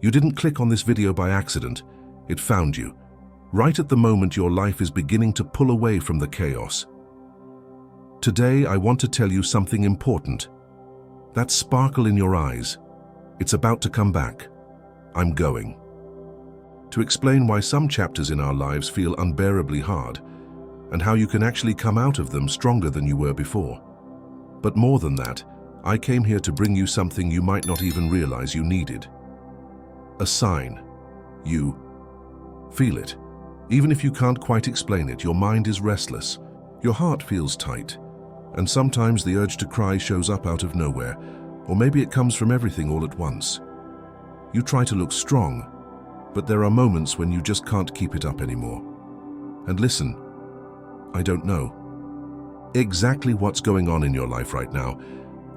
You didn't click on this video by accident. It found you, right at the moment your life is beginning to pull away from the chaos. Today, I want to tell you something important. That sparkle in your eyes, it's about to come back. I'm going to explain why some chapters in our lives feel unbearably hard, and how you can actually come out of them stronger than you were before. But more than that, I came here to bring you something you might not even realize you needed. A sign. You feel it. Even if you can't quite explain it, your mind is restless, your heart feels tight, and sometimes the urge to cry shows up out of nowhere, or maybe it comes from everything all at once. You try to look strong, but there are moments when you just can't keep it up anymore. And listen, I don't know exactly what's going on in your life right now.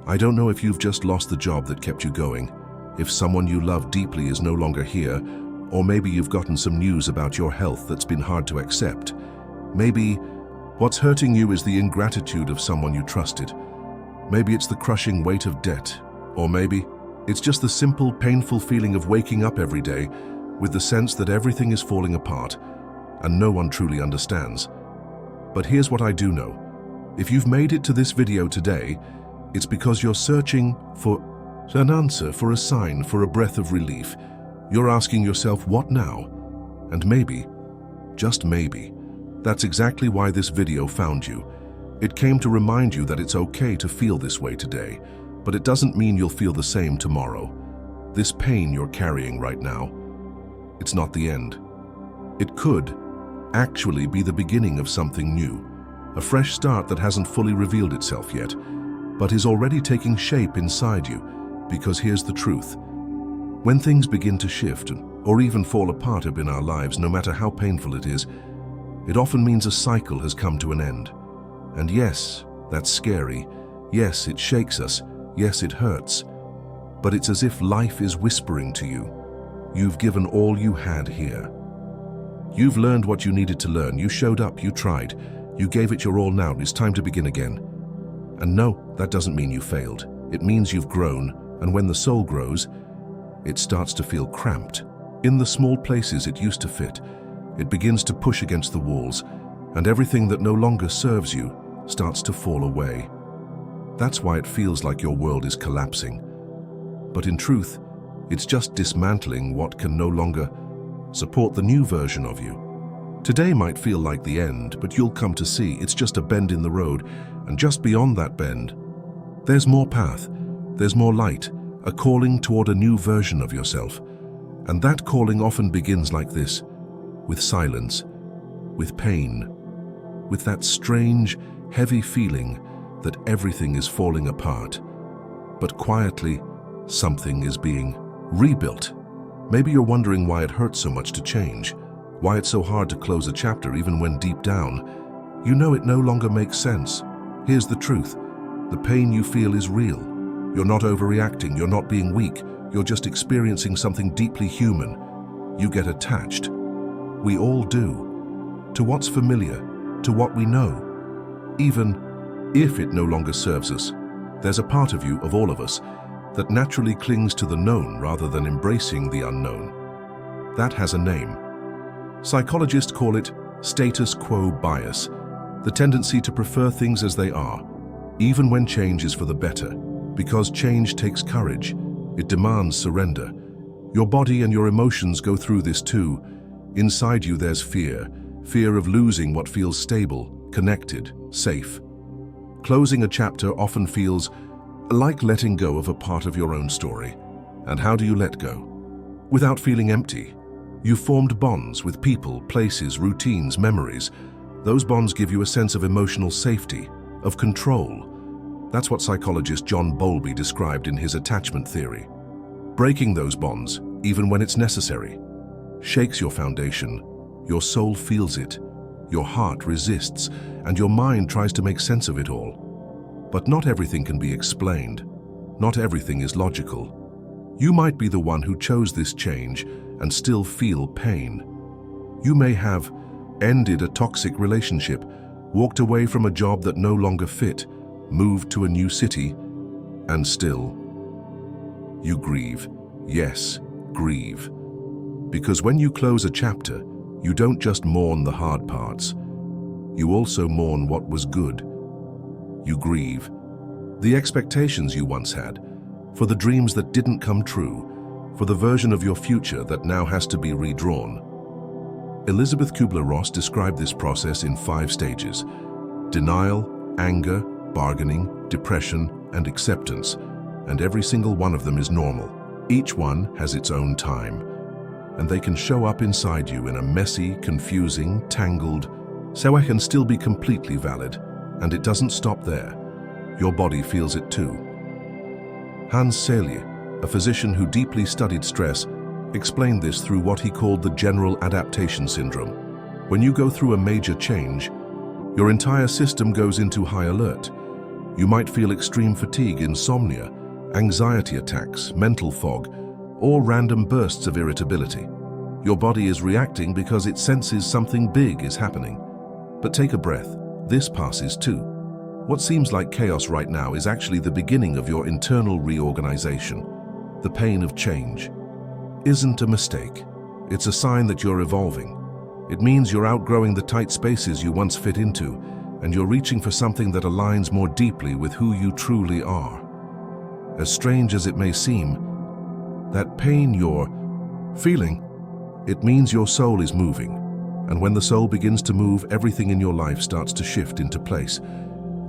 I don't know if you've just lost the job that kept you going, if someone you love deeply is no longer here, or maybe you've gotten some news about your health that's been hard to accept. Maybe what's hurting you is the ingratitude of someone you trusted. Maybe it's the crushing weight of debt, or maybe it's just the simple, painful feeling of waking up every day with the sense that everything is falling apart and no one truly understands. But here's what I do know. If you've made it to this video today, it's because you're searching for an answer, for a sign, for a breath of relief. You're asking yourself, what now? And maybe, just maybe, that's exactly why this video found you. It came to remind you that it's okay to feel this way today, but it doesn't mean you'll feel the same tomorrow. This pain you're carrying right now, it's not the end. It could actually be the beginning of something new, a fresh start that hasn't fully revealed itself yet, but is already taking shape inside you, because here's the truth. When things begin to shift, or even fall apart in our lives, no matter how painful it is, it often means a cycle has come to an end. And yes, that's scary. Yes, it shakes us. Yes, it hurts. But it's as if life is whispering to you. You've given all you had here. You've learned what you needed to learn. You showed up, you tried. You gave it your all. Now it's time to begin again. And no, that doesn't mean you failed. It means you've grown, and when the soul grows, it starts to feel cramped. In the small places it used to fit, it begins to push against the walls, and everything that no longer serves you starts to fall away. That's why it feels like your world is collapsing. But in truth, it's just dismantling what can no longer support the new version of you. Today might feel like the end, but you'll come to see it's just a bend in the road, and just beyond that bend, there's more path, there's more light, a calling toward a new version of yourself. And that calling often begins like this, with silence, with pain, with that strange, heavy feeling that everything is falling apart. But quietly, something is being rebuilt. Maybe you're wondering why it hurts so much to change, why it's so hard to close a chapter even when deep down, you know it no longer makes sense. Here's the truth. The pain you feel is real. You're not overreacting, you're not being weak, you're just experiencing something deeply human. You get attached. We all do. To what's familiar, to what we know. Even if it no longer serves us, there's a part of you, of all of us, that naturally clings to the known rather than embracing the unknown. That has a name. Psychologists call it status quo bias, the tendency to prefer things as they are, even when change is for the better. Because change takes courage, it demands surrender. Your body and your emotions go through this too. Inside you there's fear, fear of losing what feels stable, connected, safe. Closing a chapter often feels like letting go of a part of your own story. And how do you let go? Without feeling empty. You've formed bonds with people, places, routines, memories. Those bonds give you a sense of emotional safety, of control. That's what psychologist John Bowlby described in his attachment theory. Breaking those bonds, even when it's necessary, shakes your foundation. Your soul feels it, your heart resists, and your mind tries to make sense of it all. But not everything can be explained. Not everything is logical. You might be the one who chose this change and still feel pain. You may have ended a toxic relationship, walked away from a job that no longer fit, moved to a new city, and still you grieve. Yes, grieve. Because when you close a chapter, you don't just mourn the hard parts. You also mourn what was good. You grieve the expectations you once had, for the dreams that didn't come true, for the version of your future that now has to be redrawn. Elizabeth Kubler-Ross described this process in 5 stages: denial, anger, bargaining, depression, and acceptance, and every single one of them is normal. Each one has its own time, and they can show up inside you in a messy, confusing, tangled, so I can still be completely valid, and it doesn't stop there. Your body feels it too. Hans Selye, a physician who deeply studied stress, explained this through what he called the general adaptation syndrome. When you go through a major change, your entire system goes into high alert. You might feel extreme fatigue, insomnia, anxiety attacks, mental fog, or random bursts of irritability. Your body is reacting because it senses something big is happening. But take a breath. This passes too. What seems like chaos right now is actually the beginning of your internal reorganization. The pain of change isn't a mistake. It's a sign that you're evolving. It means you're outgrowing the tight spaces you once fit into, and you're reaching for something that aligns more deeply with who you truly are. As strange as it may seem, that pain you're feeling, it means your soul is moving. And when the soul begins to move, everything in your life starts to shift into place,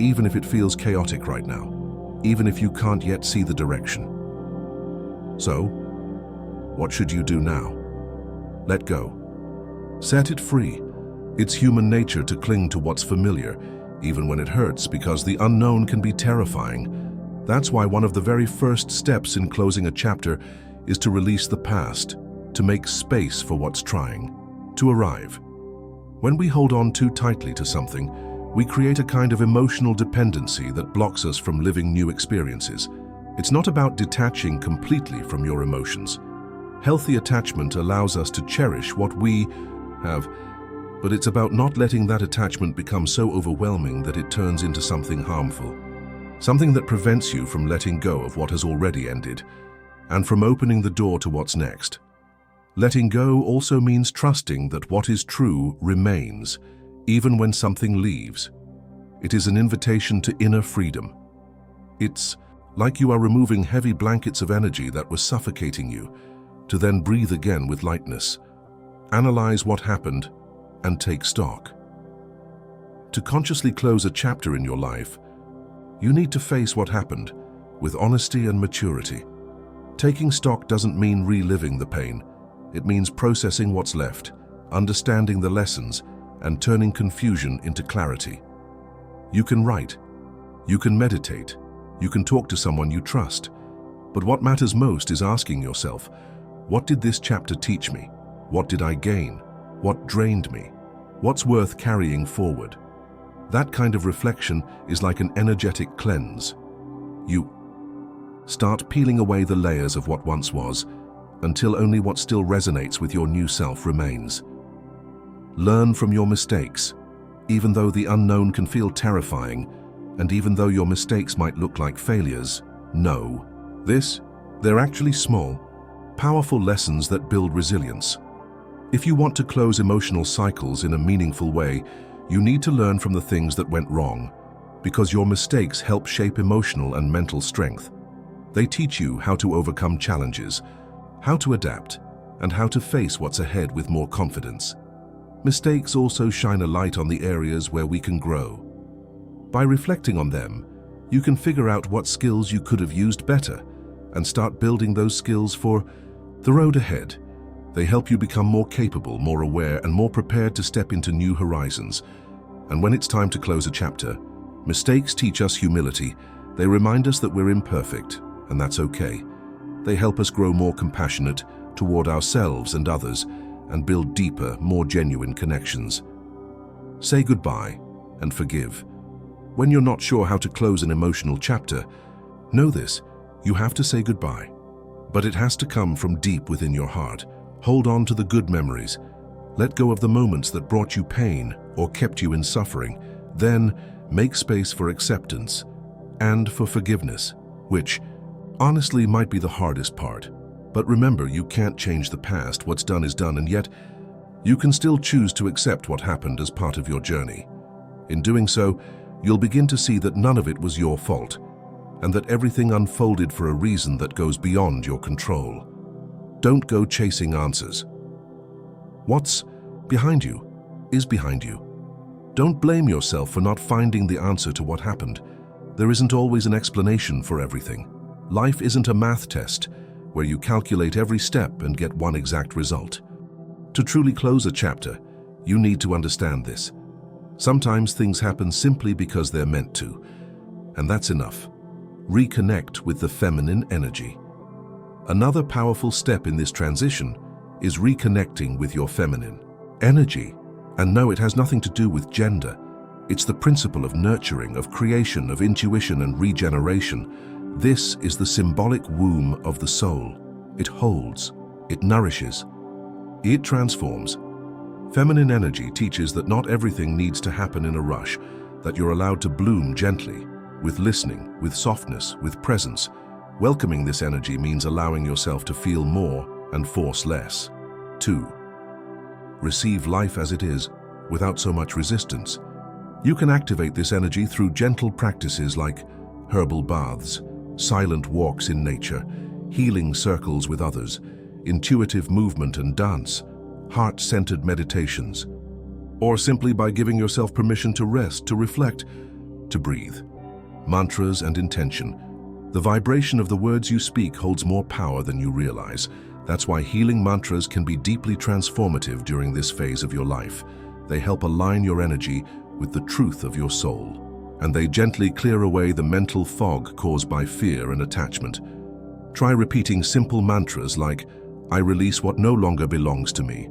even if it feels chaotic right now, even if you can't yet see the direction. So, what should you do now? Let go. Set it free. It's human nature to cling to what's familiar, even when it hurts, because the unknown can be terrifying. That's why one of the very first steps in closing a chapter is to release the past, to make space for what's trying to arrive. When we hold on too tightly to something, we create a kind of emotional dependency that blocks us from living new experiences. It's not about detaching completely from your emotions. Healthy attachment allows us to cherish what we have, but it's about not letting that attachment become so overwhelming that it turns into something harmful. Something that prevents you from letting go of what has already ended, and from opening the door to what's next. Letting go also means trusting that what is true remains, even when something leaves. It is an invitation to inner freedom. It's like you are removing heavy blankets of energy that were suffocating you, to then breathe again with lightness. Analyze what happened and take stock. To consciously close a chapter in your life, you need to face what happened with honesty and maturity. Taking stock doesn't mean reliving the pain. It means processing what's left, understanding the lessons, and turning confusion into clarity. You can write, you can meditate, you can talk to someone you trust. But what matters most is asking yourself, what did this chapter teach me? What did I gain? What drained me? What's worth carrying forward? That kind of reflection is like an energetic cleanse. You start peeling away the layers of what once was, until only what still resonates with your new self remains. Learn from your mistakes, even though the unknown can feel terrifying, and even though your mistakes might look like failures, know they're actually small, powerful lessons that build resilience. If you want to close emotional cycles in a meaningful way, you need to learn from the things that went wrong, because your mistakes help shape emotional and mental strength. They teach you how to overcome challenges, how to adapt, and how to face what's ahead with more confidence. Mistakes also shine a light on the areas where we can grow. By reflecting on them, you can figure out what skills you could have used better and start building those skills for the road ahead. They help you become more capable, more aware, and more prepared to step into new horizons. And when it's time to close a chapter, mistakes teach us humility. They remind us that we're imperfect, and that's okay. They help us grow more compassionate toward ourselves and others, and build deeper, more genuine connections. Say goodbye and forgive. When you're not sure how to close an emotional chapter, know this: you have to say goodbye. But it has to come from deep within your heart. Hold on to the good memories. Let go of the moments that brought you pain or kept you in suffering. Then make space for acceptance and for forgiveness, which honestly might be the hardest part. But remember, you can't change the past. What's done is done, and yet you can still choose to accept what happened as part of your journey. In doing so, you'll begin to see that none of it was your fault, and that everything unfolded for a reason that goes beyond your control. Don't go chasing answers. What's behind you is behind you. Don't blame yourself for not finding the answer to what happened. There isn't always an explanation for everything. Life isn't a math test where you calculate every step and get one exact result. To truly close a chapter, you need to understand this. Sometimes things happen simply because they're meant to, and that's enough. Reconnect with the feminine energy. Another powerful step in this transition is reconnecting with your feminine energy. And no, it has nothing to do with gender. It's the principle of nurturing, of creation, of intuition and regeneration. This is the symbolic womb of the soul. It holds, it nourishes, it transforms. Feminine energy teaches that not everything needs to happen in a rush, that you're allowed to bloom gently, with listening, with softness, with presence. Welcoming this energy means allowing yourself to feel more and force less. 2. Receive life as it is, without so much resistance. You can activate this energy through gentle practices like herbal baths, silent walks in nature, healing circles with others, intuitive movement and dance, heart-centered meditations, or simply by giving yourself permission to rest, to reflect, to breathe. Mantras and intention. The vibration of the words you speak holds more power than you realize. That's why healing mantras can be deeply transformative during this phase of your life. They help align your energy with the truth of your soul, and they gently clear away the mental fog caused by fear and attachment. Try repeating simple mantras like, I release what no longer belongs to me.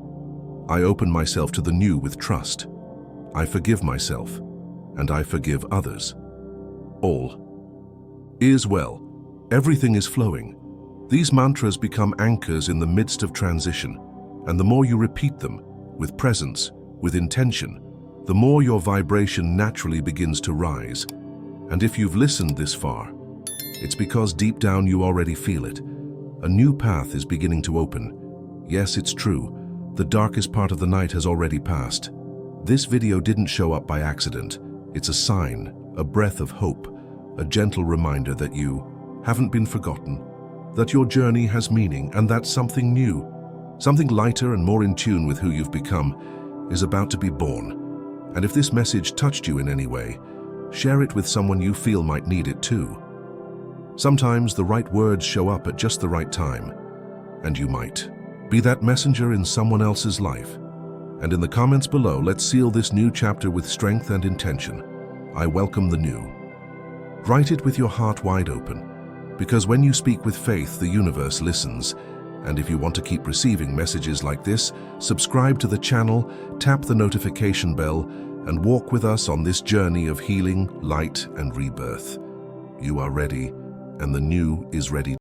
I open myself to the new with trust. I forgive myself, and I forgive others. All is well. Everything is flowing. These mantras become anchors in the midst of transition, and the more you repeat them, with presence, with intention, the more your vibration naturally begins to rise. And if you've listened this far, it's because deep down you already feel it. A new path is beginning to open. Yes, it's true. The darkest part of the night has already passed. This video didn't show up by accident. It's a sign, a breath of hope, a gentle reminder that you haven't been forgotten, that your journey has meaning, and that something new, something lighter and more in tune with who you've become, is about to be born. And if this message touched you in any way, share it with someone you feel might need it too. Sometimes the right words show up at just the right time, and you might be that messenger in someone else's life. And in the comments below, let's seal this new chapter with strength and intention. I welcome the new. Write it with your heart wide open, because when you speak with faith, the universe listens. And if you want to keep receiving messages like this, subscribe to the channel, tap the notification bell, and walk with us on this journey of healing, light, and rebirth. You are ready, and the new is ready.